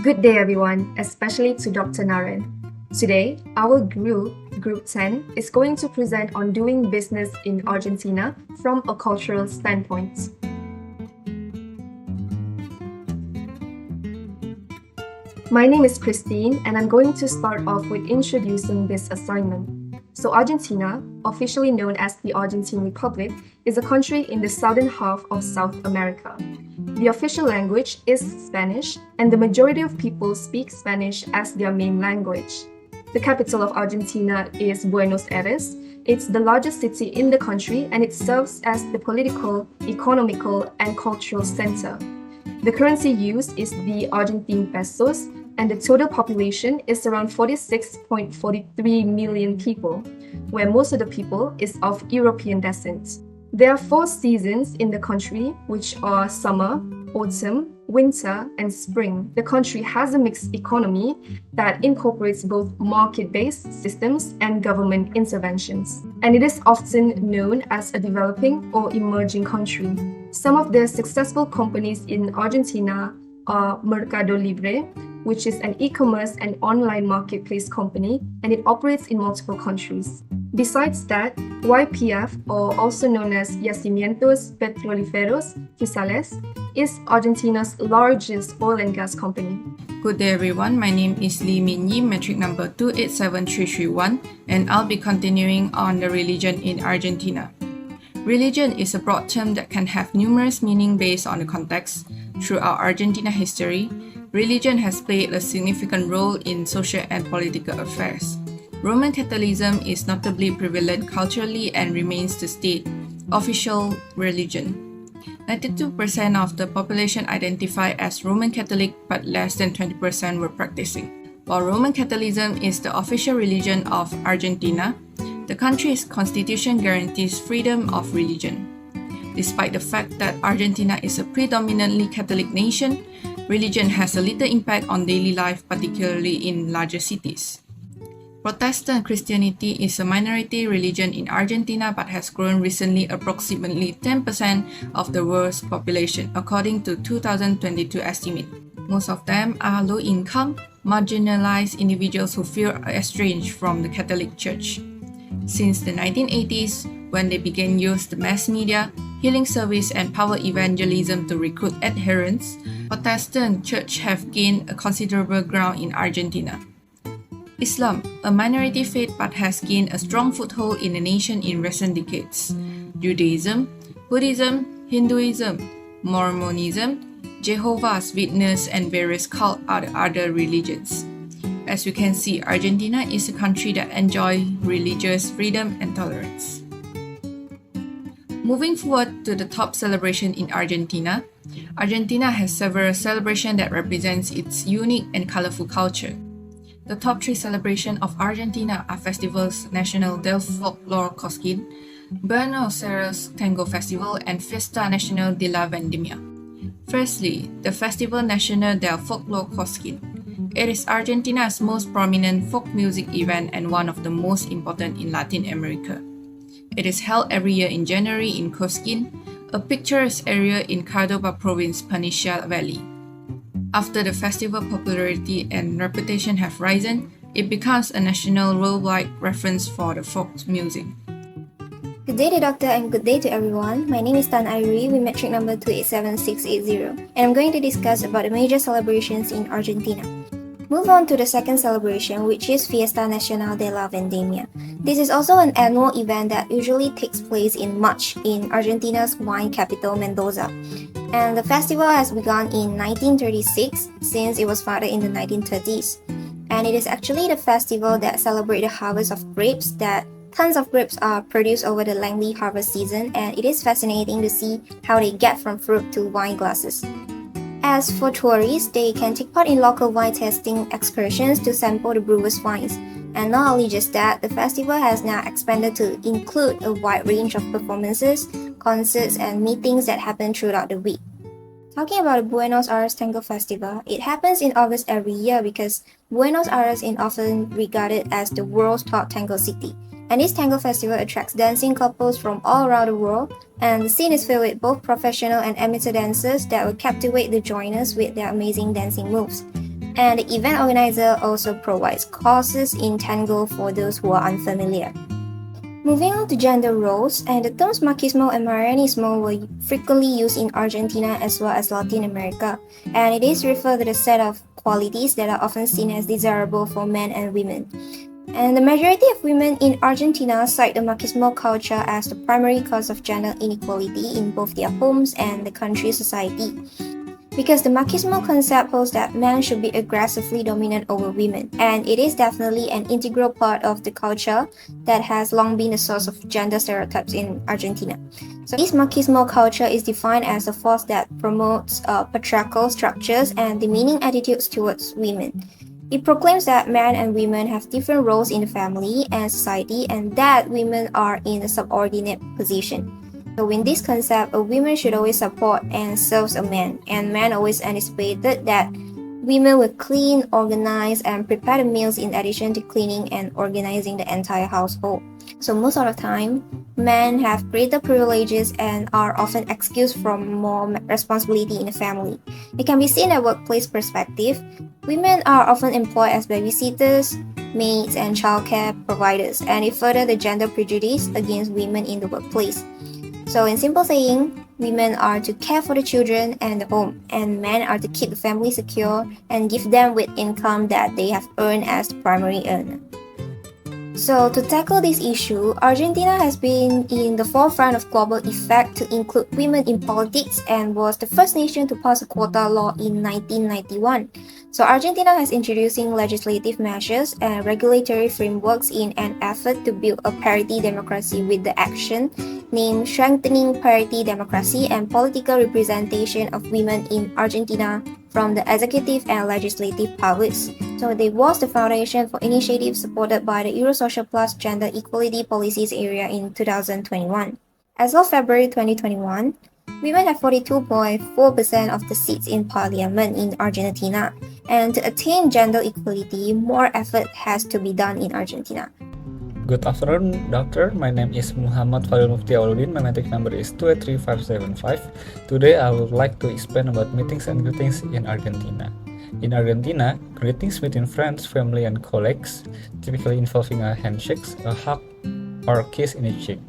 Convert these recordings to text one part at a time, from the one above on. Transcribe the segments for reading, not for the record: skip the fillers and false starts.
Good day, everyone, especially to Dr. Naren. Today, our Group 10, is going to present on doing business in Argentina from a cultural standpoint. My name is Christine, and I'm going to start off with introducing this assignment. So Argentina, officially known as the Argentine Republic, is a country in the southern half of South America. The official language is Spanish, and the majority of people speak Spanish as their main language. The capital of Argentina is Buenos Aires. It's the largest city in the country, and it serves as the political, economical, and cultural center. The currency used is the Argentine pesos, and the total population is around 46.43 million people, where most of the people is of European descent. There are 4 seasons in the country, which are summer, autumn, winter, and spring. The country has a mixed economy that incorporates both market-based systems and government interventions, and it is often known as a developing or emerging country. Some of the successful companies in Argentina are Mercado Libre, which is an e-commerce and online marketplace company, and it operates in multiple countries. Besides that, YPF, or also known as Yacimientos Petrolíferos Fiscales, is Argentina's largest oil and gas company. Good day everyone, my name is Lee Min Yi, metric number 287331, and I'll be continuing on the religion in Argentina. Religion is a broad term that can have numerous meanings based on the context. Throughout Argentina history, religion has played a significant role in social and political affairs. Roman Catholicism is notably prevalent culturally and remains the state official religion. 92% of the population identify as Roman Catholic, but less than 20% were practicing. While Roman Catholicism is the official religion of Argentina, the country's constitution guarantees freedom of religion. Despite the fact that Argentina is a predominantly Catholic nation, religion has a little impact on daily life, particularly in larger cities. Protestant Christianity is a minority religion in Argentina but has grown recently approximately 10% of the world's population, according to 2022 estimate. Most of them are low-income, marginalized individuals who feel estranged from the Catholic Church. Since the 1980s, when they began use the mass media, healing service, and power evangelism to recruit adherents, Protestant church have gained a considerable ground in Argentina. Islam, a minority faith but has gained a strong foothold in the nation in recent decades. Judaism, Buddhism, Hinduism, Mormonism, Jehovah's Witness, and various cults are the other religions. As you can see, Argentina is a country that enjoys religious freedom and tolerance. Moving forward to the top celebration in Argentina, Argentina has several celebrations that represent its unique and colorful culture. The top 3 celebrations of Argentina are Festivals Nacional del Folclore Cosquín, Buenos Aires Tango Festival, and Fiesta Nacional de la Vendimia. Firstly, the Festival Nacional del Folclore Cosquín. It is Argentina's most prominent folk music event and one of the most important in Latin America. It is held every year in January in Cosquín, a picturesque area in Córdoba province, Panisha Valley. After the festival popularity and reputation have risen, it becomes a national worldwide reference for the folk music. Good day to Doctor and good day to everyone. My name is Tan Airi with metric number 287680, and I'm going to discuss about the major celebrations in Argentina. Move on to the second celebration, which is Fiesta Nacional de la Vendimia. This is also an annual event that usually takes place in March in Argentina's wine capital, Mendoza. And the festival has begun in 1936 since it was founded in the 1930s. And it is actually the festival that celebrates the harvest of grapes, that tons of grapes are produced over the lengthy harvest season, and it is fascinating to see how they get from fruit to wine glasses. As for tourists, they can take part in local wine tasting excursions to sample the brewers' wines. And not only just that, the festival has now expanded to include a wide range of performances, concerts, and meetings that happen throughout the week. Talking about the Buenos Aires Tango Festival, it happens in August every year because Buenos Aires is often regarded as the world's top tango city. And this tango festival attracts dancing couples from all around the world, and the scene is filled with both professional and amateur dancers that will captivate the joiners with their amazing dancing moves. And the event organizer also provides courses in Tango for those who are unfamiliar. Moving on to gender roles, and the terms machismo and marianismo were frequently used in Argentina as well as Latin America, and it is referred to the set of qualities that are often seen as desirable for men and women. And the majority of women in Argentina cite the machismo culture as the primary cause of gender inequality in both their homes and the country's society. Because the machismo concept holds that men should be aggressively dominant over women, and it is definitely an integral part of the culture that has long been the source of gender stereotypes in Argentina. So this machismo culture is defined as a force that promotes patriarchal structures and demeaning attitudes towards women. It proclaims that men and women have different roles in the family and society, and that women are in a subordinate position. So in this concept, a woman should always support and serve a man, and men always anticipated that women will clean, organize, and prepare the meals in addition to cleaning and organizing the entire household. So most of the time, men have greater privileges and are often excused from more responsibility in the family. It can be seen at workplace perspective. Women are often employed as babysitters, maids, and childcare providers, and it further the gender prejudice against women in the workplace. So in simple saying, women are to care for the children and the home, and men are to keep the family secure and give them with income that they have earned as the primary earner. So to tackle this issue, Argentina has been in the forefront of global effect to include women in politics and was the first nation to pass a quota law in 1991. So Argentina has introducing legislative measures and regulatory frameworks in an effort to build a parity democracy with the action named Strengthening Parity Democracy and Political Representation of Women in Argentina from the executive and legislative powers. So they was the foundation for initiatives supported by the Eurosocial Plus Gender Equality Policies area in 2021. As of February 2021, women have 42.4% of the seats in parliament in Argentina. And to attain gender equality, more effort has to be done in Argentina. Good afternoon, doctor. My name is Muhammad Fadil Mufti Auluddin. My metric number is 283575. Today, I would like to explain about meetings and greetings in Argentina. In Argentina, greetings between friends, family, and colleagues, typically involving a handshake, a hug, or a kiss in the cheek.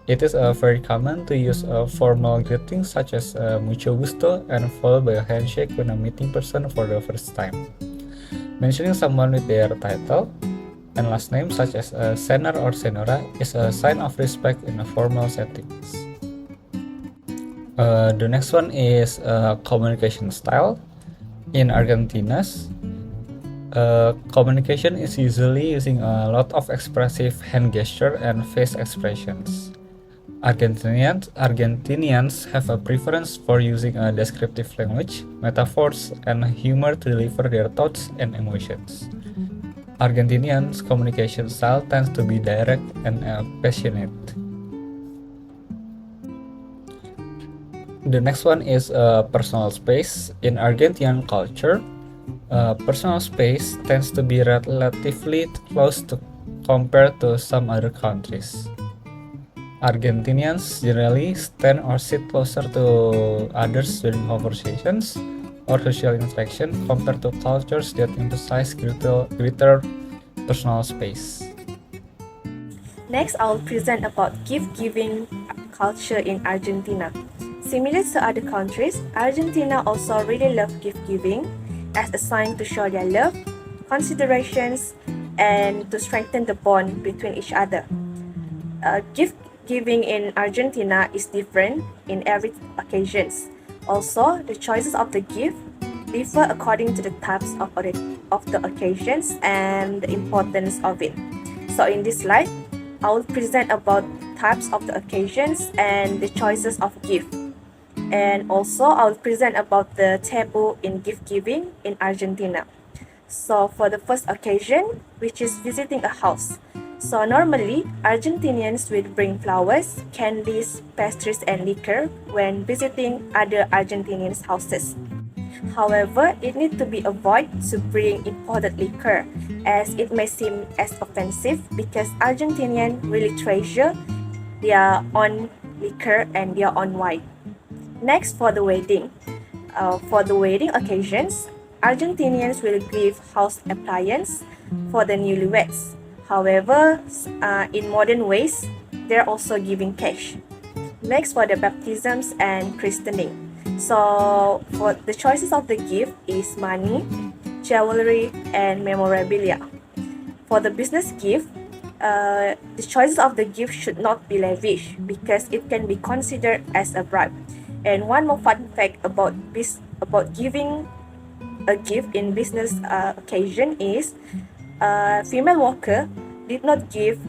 It is very common to use a formal greeting such as mucho gusto and followed by a handshake when a meeting person for the first time. Mentioning someone with their title and last name such as senor or senora is a sign of respect in a formal settings. The next one is communication style. In Argentina, communication is usually using a lot of expressive hand gesture and face expressions. Argentinians have a preference for using a descriptive language, metaphors, and humor to deliver their thoughts and emotions. Argentinians' communication style tends to be direct and passionate. The next one is personal space. In Argentinian culture, personal space tends to be relatively close to compared to some other countries. Argentinians generally stand or sit closer to others during conversations or social interaction compared to cultures that emphasize greater personal space. Next, I'll present about gift-giving culture in Argentina. Similar to other countries, Argentina also really loves gift-giving as a sign to show their love, considerations, and to strengthen the bond between each other. Gift-giving in Argentina is different in every occasions. Also, the choices of the gift differ according to the types of the occasions and the importance of it. So in this slide, I will present about types of the occasions and the choices of gift. And also, I will present about the taboo in gift giving in Argentina. So for the first occasion, which is visiting a house. So normally, Argentinians will bring flowers, candies, pastries, and liquor when visiting other Argentinians' houses. However, it needs to be avoided to bring imported liquor, as it may seem as offensive because Argentinians really treasure their own liquor and their own wine. Next, for the wedding. For the wedding occasions, Argentinians will give house appliance for the newlyweds. However, in modern ways, they're also giving cash. Next, for the baptisms and christening. So, for the choices of the gift is money, jewelry, and memorabilia. For the business gift, the choices of the gift should not be lavish because it can be considered as a bribe. And one more fun fact about giving a gift in business occasion is female worker did not give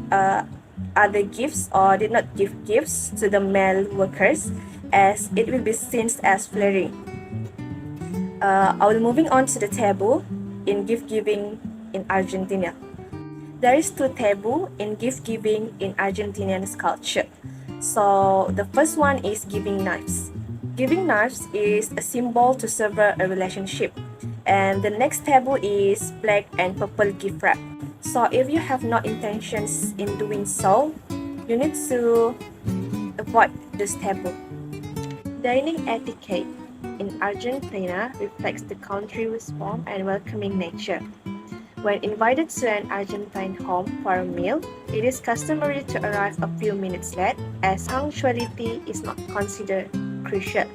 other gifts or did not give gifts to the male workers as it will be seen as flirting. I will moving on to the taboo in gift giving in Argentina. There is two taboo in gift giving in Argentinian culture. So the first one is giving knives. Giving knives is a symbol to sever a relationship. And the next taboo is black and purple gift wrap. So if you have no intentions in doing so, you need to avoid this taboo. Dining etiquette in Argentina reflects the country's warm and welcoming nature. When invited to an Argentine home for a meal, it is customary to arrive a few minutes late as punctuality is not considered crucial.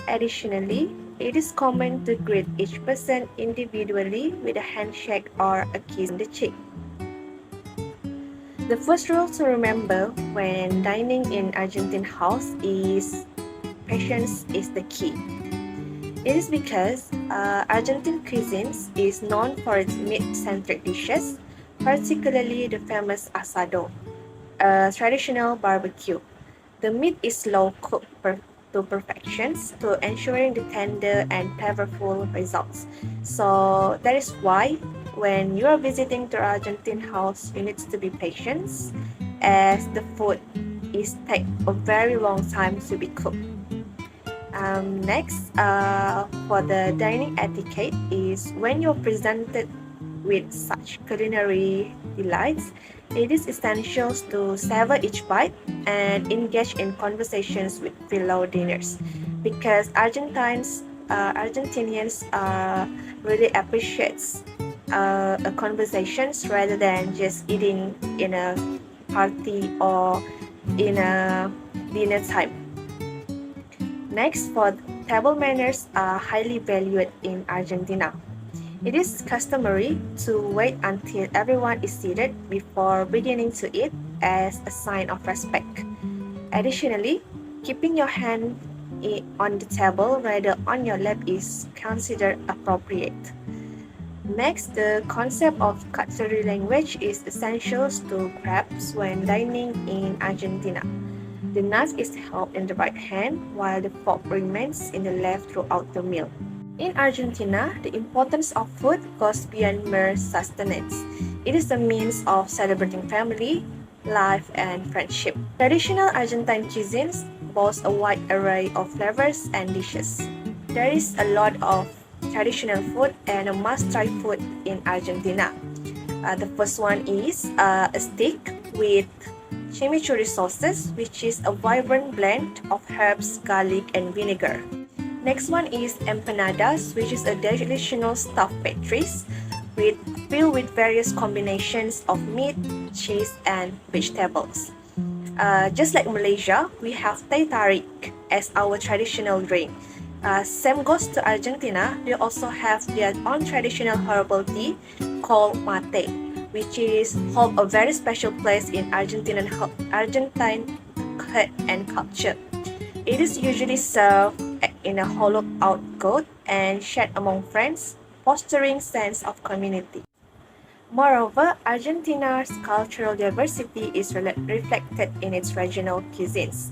Additionally, it is common to greet each person individually with a handshake or a kiss on the cheek. The first rule to remember when dining in Argentine house is patience is the key. It is because Argentine cuisines is known for its meat-centric dishes, particularly the famous asado, a traditional barbecue. The meat is slow cooked to perfection to ensuring the tender and flavorful results. So that is why when you are visiting the Argentine house, you need to be patient as the food is take a very long time to be cooked. Next, for the dining etiquette is when you're presented with such culinary delights, it is essential to savor each bite and engage in conversations with fellow diners because Argentinians really appreciate a conversations rather than just eating in a party or in a dinner time. Next, for table manners are highly valued in Argentina. It is customary to wait until everyone is seated before beginning to eat as a sign of respect. Additionally, keeping your hand on the table rather on your lap is considered appropriate. Next, the concept of cutlery language is essential to grasp when dining in Argentina. The knife is held in the right hand while the fork remains in the left throughout the meal. In Argentina, the importance of food goes beyond mere sustenance. It is a means of celebrating family, life, and friendship. Traditional Argentine cuisines boast a wide array of flavors and dishes. There is a lot of traditional food and a must-try food in Argentina. The first one is a steak with chimichurri sauces, which is a vibrant blend of herbs, garlic, and vinegar. Next one is empanadas, which is a traditional stuffed pastries filled with various combinations of meat, cheese, and vegetables. Just like Malaysia, we have teh tarik as our traditional drink. Same goes to Argentina. They also have their own traditional herbal tea called mate, which is hold a very special place in Argentine and culture. It is usually served in a hollowed-out gourd and shared among friends, fostering sense of community. Moreover, Argentina's cultural diversity is reflected in its regional cuisines.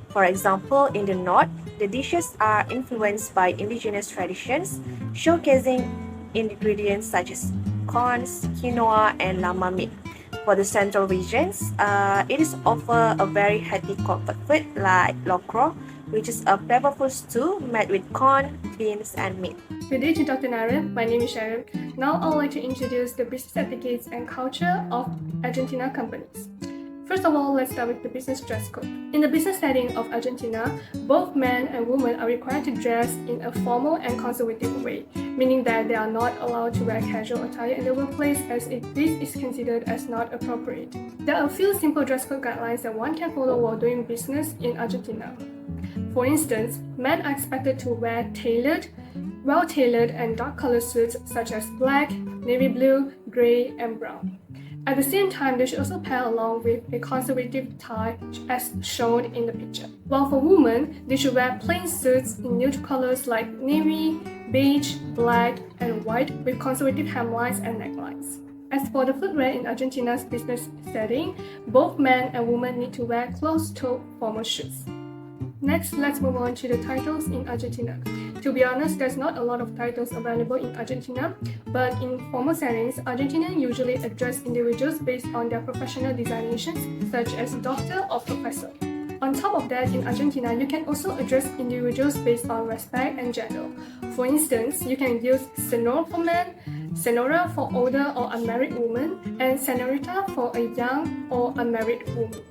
For example, in the north, the dishes are influenced by indigenous traditions, showcasing ingredients such as corns, quinoa, and llama meat. For the central regions, it is offer a very hearty comfort food like locro, which is a flavorful stew made with corn, beans, and meat. Good day to Dr. Nara. My name is Sharon. Now I would like to introduce the business etiquettes and culture of Argentina companies. First of all, let's start with the business dress code. In the business setting of Argentina, both men and women are required to dress in a formal and conservative way, meaning that they are not allowed to wear casual attire in the workplace as if this is considered as not appropriate. There are a few simple dress code guidelines that one can follow while doing business in Argentina. For instance, men are expected to wear well-tailored and dark-colored suits such as black, navy blue, gray, and brown. At the same time, they should also pair along with a conservative tie as shown in the picture. While for women, they should wear plain suits in neutral colors like navy, beige, black, and white with conservative hemlines and necklines. As for the footwear in Argentina's business setting, both men and women need to wear closed-toed formal shoes. Next, let's move on to the titles in Argentina. To be honest, there's not a lot of titles available in Argentina, but in formal settings, Argentinians usually address individuals based on their professional designations, such as doctor or professor. On top of that, in Argentina, you can also address individuals based on respect and gender. For instance, you can use señor for men, señora for older or unmarried women, and señorita for a young or unmarried woman.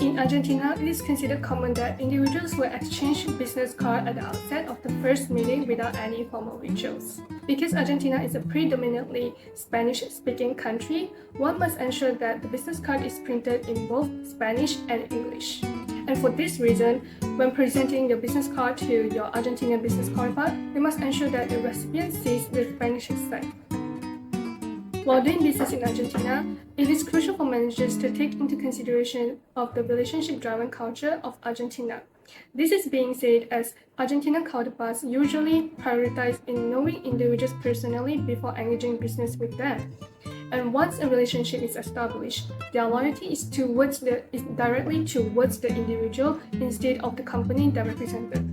In Argentina, it is considered common that individuals will exchange business cards at the outset of the first meeting without any formal rituals. Because Argentina is a predominantly Spanish-speaking country, one must ensure that the business card is printed in both Spanish and English. And for this reason, when presenting your business card to your Argentinian business counterpart, you must ensure that the recipient sees the Spanish side. While doing business in Argentina, it is crucial for managers to take into consideration of the relationship-driven culture of Argentina. This is being said as Argentinian counterparts usually prioritize in knowing individuals personally before engaging business with them. And once a relationship is established, their loyalty is directly towards the individual instead of the company they represented.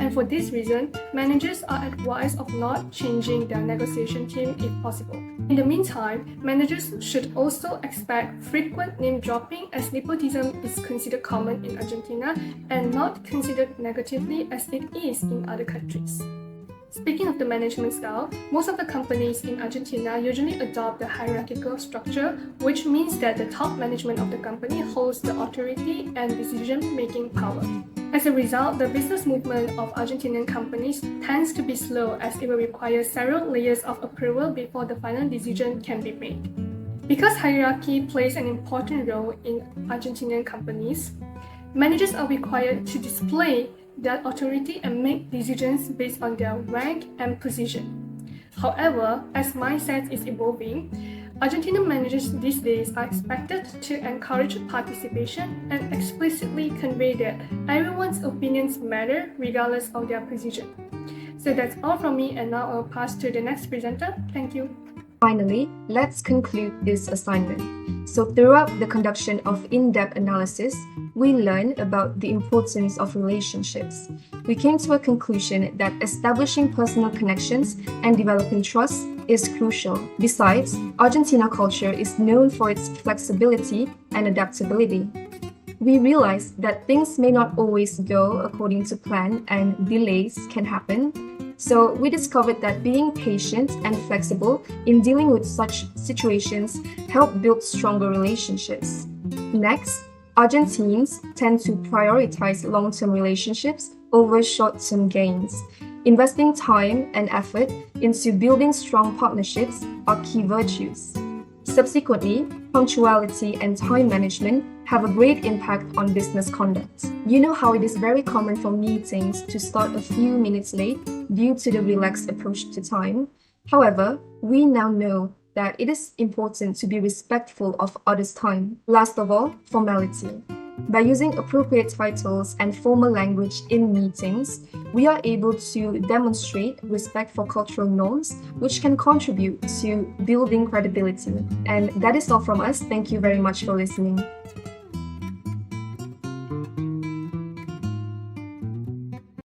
And for this reason, managers are advised of not changing their negotiation team if possible. In the meantime, managers should also expect frequent name dropping as nepotism is considered common in Argentina and not considered negatively as it is in other countries. Speaking of the management style, most of the companies in Argentina usually adopt the hierarchical structure, which means that the top management of the company holds the authority and decision-making power. As a result, the business movement of Argentinian companies tends to be slow as it will require several layers of approval before the final decision can be made. Because hierarchy plays an important role in Argentinian companies, managers are required to display their authority and make decisions based on their rank and position. However, as mindset is evolving, Argentinian managers these days are expected to encourage participation and explicitly convey that everyone's opinions matter regardless of their position. So that's all from me, and now I'll pass to the next presenter. Thank you. Finally, let's conclude this assignment. So throughout the conduction of in-depth analysis, we learned about the importance of relationships. We came to a conclusion that establishing personal connections and developing trust is crucial. Besides, Argentina culture is known for its flexibility and adaptability. We realized that things may not always go according to plan and delays can happen. So we discovered that being patient and flexible in dealing with such situations help build stronger relationships. Next, Argentines tend to prioritize long-term relationships over short-term gains. Investing time and effort into building strong partnerships are key virtues. Subsequently, punctuality and time management have a great impact on business conduct. You know how it is very common for meetings to start a few minutes late due to the relaxed approach to time. However, we now know that it is important to be respectful of others' time. Last of all, formality. By using appropriate titles and formal language in meetings, we are able to demonstrate respect for cultural norms, which can contribute to building credibility. And that is all from us. Thank you very much for listening.